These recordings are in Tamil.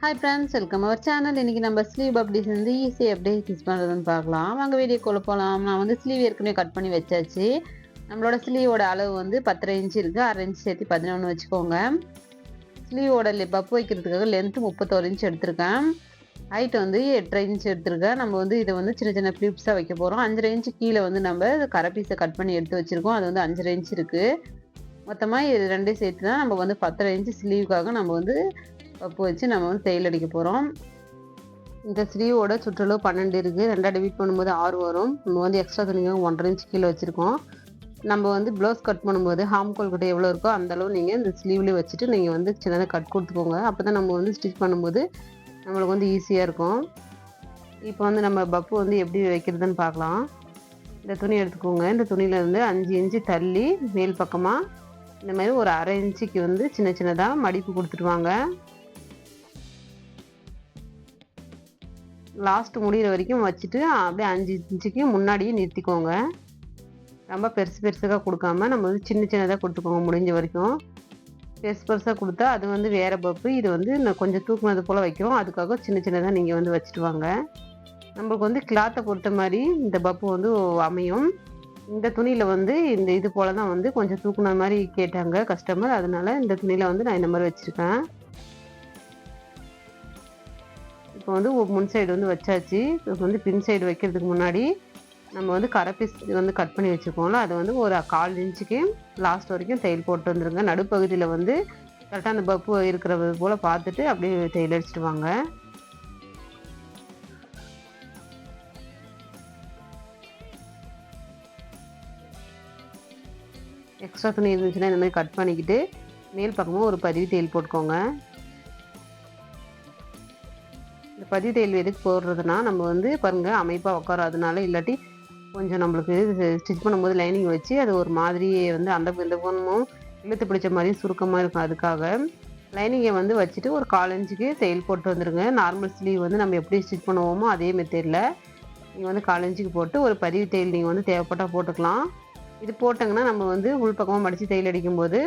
Hi friends, welcome our channel. இன்றைக்கி நம்ம ஸ்லீவ் பப்டிஸ் வந்து ஈஸியாக எப்படி ஸ்டிச் பண்ணுறதுன்னு பார்க்கலாம். வாங்க வீடியோக்குள்ளே போகலாம். நான் வந்து ஸ்லீவ் ஏற்கனவே கட் பண்ணி வச்சாச்சு. நம்மளோட ஸ்லீவோட அளவு வந்து 10.5 இன்ச் இருக்குது. 1/2 இன்ச் சேர்த்து 11 வச்சுக்கோங்க. ஸ்லீவோட பப்பு வைக்கிறதுக்காக லென்த்து 31 இன்ச் எடுத்திருக்கேன். ஹைட் வந்து 8.5 இன்ச் எடுத்திருக்கேன். நம்ம வந்து இதை வந்து சின்ன சின்ன ஃப்ளிப்ஸாக வைக்க போகிறோம். 5.5 இன்ச்சு கீழே வந்து நம்ம கரை பீஸை கட் பண்ணி எடுத்து வச்சுருக்கோம். அது வந்து 5.5 இன்ச் இருக்குது. மொத்தமாக இது ரெண்டையும் சேர்த்து தான் நம்ம வந்து 10.5 இன்ச்சு ஸ்லீவுக்காக நம்ம வந்து பப்பு வச்சு நம்ம வந்து தையல் அடிக்க போகிறோம். இந்த ஸ்லீவோட சுற்றளவு 12 இருக்குது. 2 டிவைட் பண்ணும்போது 6 வரும். நம்ம வந்து எக்ஸ்ட்ரா துணிக்காக 1.5 இன்ச் கீழே வச்சுருக்கோம். நம்ம வந்து ப்ளவுஸ் கட் பண்ணும்போது ஹாம்கோல் கிட்ட எவ்வளோ இருக்கோ அந்தளவு நீங்கள் இந்த ஸ்லீவ்லேயே வச்சுட்டு நீங்கள் வந்து சின்னதாக கட் கொடுத்துக்கோங்க. அப்போ தான் நம்ம வந்து ஸ்டிச் பண்ணும்போது நம்மளுக்கு வந்து ஈஸியாக இருக்கும். இப்போ வந்து நம்ம பப்பு வந்து எப்படி வைக்கிறதுன்னு பார்க்கலாம். இந்த துணி எடுத்துக்கோங்க. இந்த துணியிலேருந்து 5 இன்ச்சு தள்ளி மேல் பக்கமாக இந்த மாதிரி ஒரு 1/2 இன்ச்சுக்கு வந்து சின்ன சின்னதாக மடிப்பு கொடுத்துட்டு வாங்க. லாஸ்ட் முடிகிற வரைக்கும் வச்சுட்டு அப்படியே 5 இன்ச்சுக்கு முன்னாடியே நிறுத்திக்கோங்க. ரொம்ப பெருசு பெருசாக கொடுக்காம நம்ம வந்து சின்ன சின்னதாக கொடுத்துக்கோங்க. முடிஞ்ச வரைக்கும் பெருசு பெருசாக கொடுத்தா அது வந்து வேறு பப்பு, இது வந்து நான் கொஞ்சம் தூக்குனது போல் வைக்கிறோம். அதுக்காக சின்ன சின்னதாக நீங்கள் வந்து வச்சுட்டு வாங்க. நம்மளுக்கு வந்து கிளாத்தை பொறுத்த மாதிரி இந்த பப்பு வந்து அமையும். இந்த துணியில் வந்து இந்த இது போல் தான் வந்து கொஞ்சம் தூக்குன மாதிரி கேட்டாங்க கஸ்டமர். அதனால இந்த துணியில் வந்து நான் இந்த மாதிரி வச்சுருக்கேன். இப்போ வந்து முன் சைடு வந்து வச்சாச்சு. இப்போ வந்து பின் சைடு வைக்கிறதுக்கு முன்னாடி நம்ம வந்து கரை பீஸ் வந்து கட் பண்ணி வச்சுருக்கோம்ல, அதை வந்து ஒரு 1/4 இன்ச்சுக்கு லாஸ்ட் வரைக்கும் தையல் போட்டு வந்துருங்க. நடுப்பகுதியில் வந்து கரெக்டாக அந்த பப்பு இருக்கிறது போல் பார்த்துட்டு அப்படியே தையல் அடிச்சுட்டு வாங்க. எக்ஸ்ட்ரா துணி இருந்துச்சுன்னா இந்த மாதிரி கட் பண்ணிக்கிட்டு மேல் பக்கமாக ஒரு பதிவு தையல் போட்டுக்கோங்க. இந்த பதிவு தையல் எதுக்கு போடுறதுனா நம்ம வந்து பாருங்கள் அமைப்பாக உட்காராதனால, இல்லாட்டி கொஞ்சம் நம்மளுக்கு ஸ்டிச் பண்ணும்போது லைனிங் வச்சு அது ஒரு மாதிரியே வந்து அந்த இந்த பொண்ணும் இழுத்து பிடிச்ச மாதிரி சுருக்கமாக இருக்கும். அதுக்காக லைனிங்கை வந்து வச்சுட்டு ஒரு 1/4 இன்ச்சுக்கு தையல் போட்டு வந்துடுங்க. நார்மல் ஸ்லீவ் வந்து நம்ம எப்படி ஸ்டிச் பண்ணுவோமோ அதே மெத்தடில் நீங்கள் வந்து 1/4 இன்ச்சுக்கு போட்டு ஒரு பதிவு தையல் நீங்கள் வந்து தேவைப்பட்டால் போட்டுக்கலாம். இது போட்டிங்கன்னா நம்ம வந்து உள் பக்கமாக மடித்து தையல் அடிக்கும்போது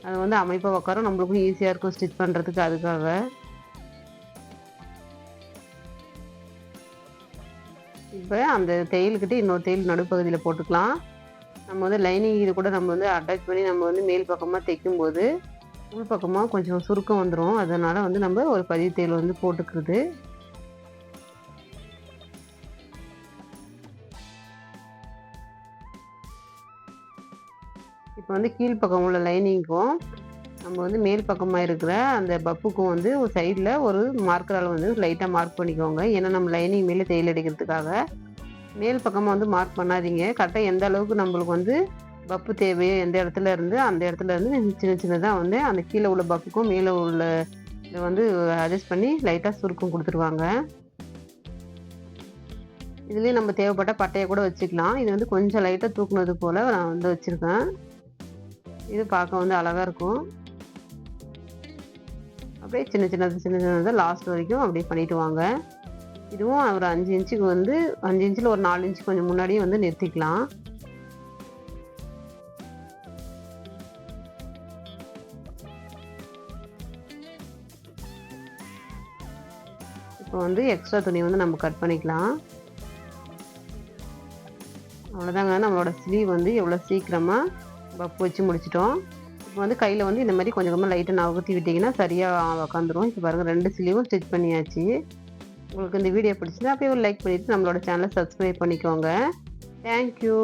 அது வந்து அமைப்பாக உட்காரும், நம்மளுக்கும் ஈஸியாக இருக்கும் ஸ்டிச் பண்ணுறதுக்கு. அதுக்காக இப்போ அந்த தையல்கிட்ட இன்னொரு தையல் நடுப்பகுதியில் போட்டுக்கலாம். நம்ம வந்து லைனிங் இது கூட நம்ம வந்து அட்டாச் பண்ணி நம்ம வந்து மேல் பக்கமாக தைக்கும்போது உள் பக்கமாக கொஞ்சம் சுருக்கம் வந்துடும். அதனால் வந்து நம்ம ஒரு பதிவு தையல் வந்து போட்டுக்கிறது. இப்போ வந்து கீழ்ப்பக்கம் உள்ள லைனிங்க்கும் நம்ம வந்து மேல் பக்கமாக இருக்கிற அந்த பப்புக்கும் வந்து ஒரு சைடில் ஒரு மார்க்கரால் வந்து லைட்டாக மார்க் பண்ணிக்கோங்க. ஏன்னா நம்ம லைனிங் மேலே தையல் அடிக்கிறதுக்காக மேல் பக்கமாக வந்து மார்க் பண்ணாதீங்க. கரெக்டாக எந்த அளவுக்கு நம்மளுக்கு வந்து பப்பு தேவையோ எந்த இடத்துல இருந்து அந்த இடத்துல இருந்து சின்ன சின்னதாக வந்து அந்த கீழே உள்ள பப்புக்கும் மேலே உள்ள இதை வந்து அட்ஜஸ்ட் பண்ணி லைட்டாக சுருக்கம் கொடுத்துருவாங்க. இதுலேயும் நம்ம தேவைப்பட்ட பட்டையை கூட வச்சுக்கலாம். இது வந்து கொஞ்சம் லைட்டாக தூக்குனது போல் நான் வந்து வச்சுருக்கேன். இது பார்க்க வந்து அழகாக இருக்கும். அப்படியே சின்ன சின்னதாக லாஸ்ட் வரைக்கும் அப்படியே பண்ணிவிட்டு வாங்க. இதுவும் ஒரு 5 இன்ச்சுக்கு வந்து 5 இன்ச்சில் ஒரு 4 இன்ச்சு கொஞ்சம் முன்னாடியே வந்து நிறுத்திக்கலாம். இப்போ வந்து எக்ஸ்ட்ரா துணி வந்து நம்ம கட் பண்ணிக்கலாம். அவ்வளோதாங்க, நம்மளோட ஸ்லீவ் வந்து எவ்வளோ சீக்கிரமாக பப்பு வச்சு முடிச்சிட்டோம். இப்போ வந்து கையில் வந்து இந்த மாதிரி கொஞ்சம் கொஞ்சமாக லைட்டாக நகர்த்தி விட்டிங்கன்னா சரியாக உக்காந்துரும். இப்போ பாருங்கள் 2 ஸ்லீவும் ஸ்டிச் பண்ணியாச்சு. உங்களுக்கு இந்த வீடியோ பிடிச்சிருந்தா அப்படியே ஒரு லைக் பண்ணிவிட்டு நம்மளோட சேனலை சப்ஸ்கிரைப் பண்ணிக்கோங்க. தேங்க்யூ.